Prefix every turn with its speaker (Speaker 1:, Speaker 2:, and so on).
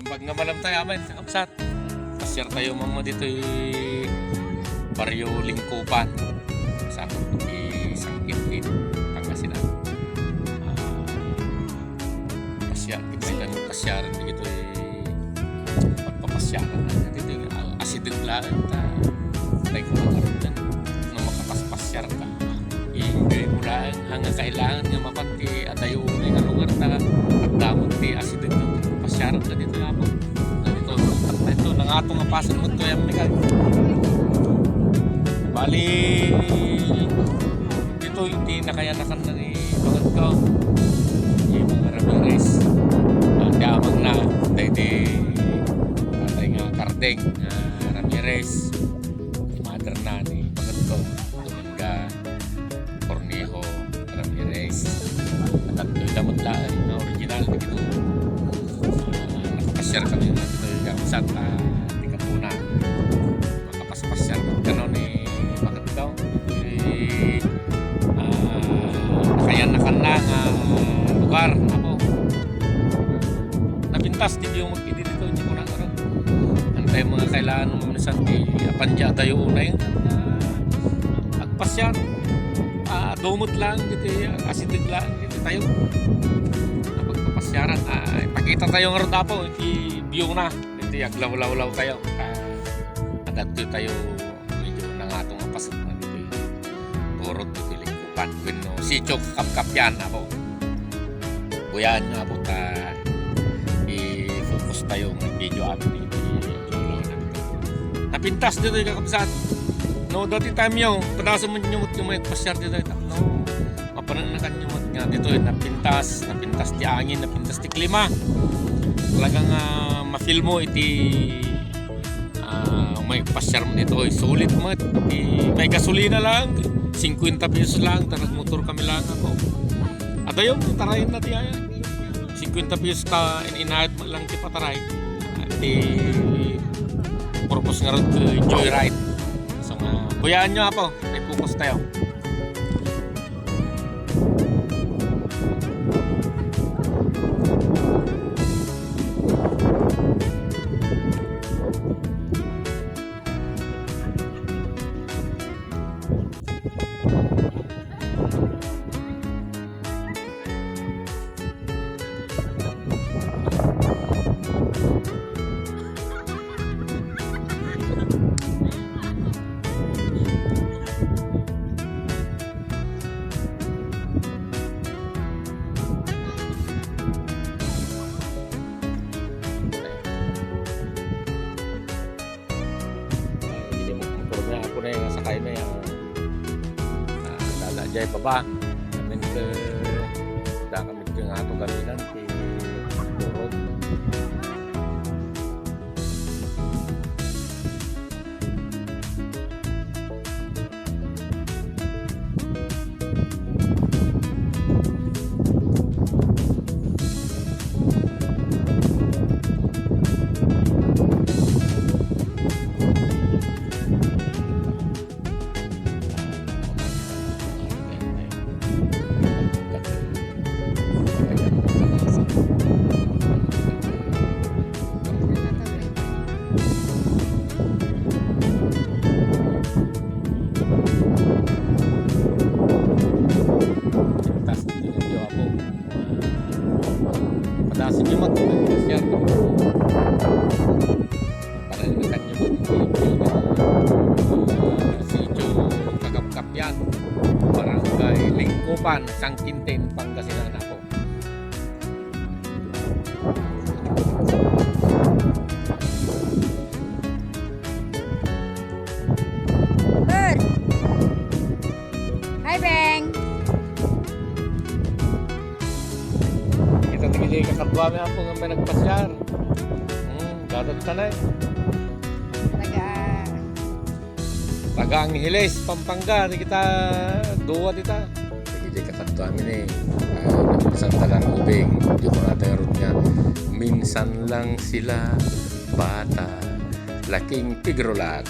Speaker 1: Pag nga malam tayo amin, kapsat. Pasyar tayo mama dito Baryo Lingkupan. Sa di Sangkitin, Pangasinan. Pasyar, kita ng pasyaran dito pagpapasyaran na dito yung asidin lang tayo kumakaroon dyan nung makapaspasyar ka. Hindi mo lang hanggang kailangan nga mapati at tayo nga lugar na pagdamot ti asidin pasyaran ka dito nga po. Ito nang atong apasan mo ito yung mga bali dito hindi na kaya nakan na ni Bagad ko yung mga Ramirez di amang na patay nga Kardeng Ramirez yung mother na ni Bagad ko Dominga Cornejo Ramirez nagkato'y damot lang na original dito nakapasyar kami dito yung kapsat di Kapuna makapaspasyar gano'n ni Bagad ko nakayan na lugar ako napintas din yung magpili dito hindi ko na karoon antay mga kailangan mo minsan apanja tayo unay agpasyar dumot lang dito asidig lang dito tayo pagpapasyaran ipakita tayo ng roda po hindi view na dito aglaw-law tayo agad tayo medyo nangatong apasat na dito turot dito Lingkupan no sityo kakap yan ako buyan nga po i-focus tayo ng video amin dito napintas dito yung kakapsat no dati time yung panasan mo yung may pasyar dito no mapananakan yung nga dito napintas di angin napintas di klima talagang ma-feel mo may pasyar mo dito sulit mo may gasolina lang 50 pesos lang tarag motor kami lang ako at ayun tarayin natin yan 50 pesos ta inahit mo lang di pataray di purpose nga rin joyride so buyaan nyo ako may focus tayo sakay na yung dadajay pa ba kami nga ito gaminan si Turod padasin nyo mag-share para ikan nyo sityo kakap-kap yan Barangay Lingkupan Sangkintin Pangasinan ako
Speaker 2: Bird! Hi Beng!
Speaker 1: Hindi kakadwa may ako nga may nagpasyar. Dadag tanay. Taga Angeles, Pampanga. Di kita duwa dita. Hindi kakadwa may minsan talang ubing. Hindi ko natin root niya. Minsan lang sila bata. Laking pigrolat.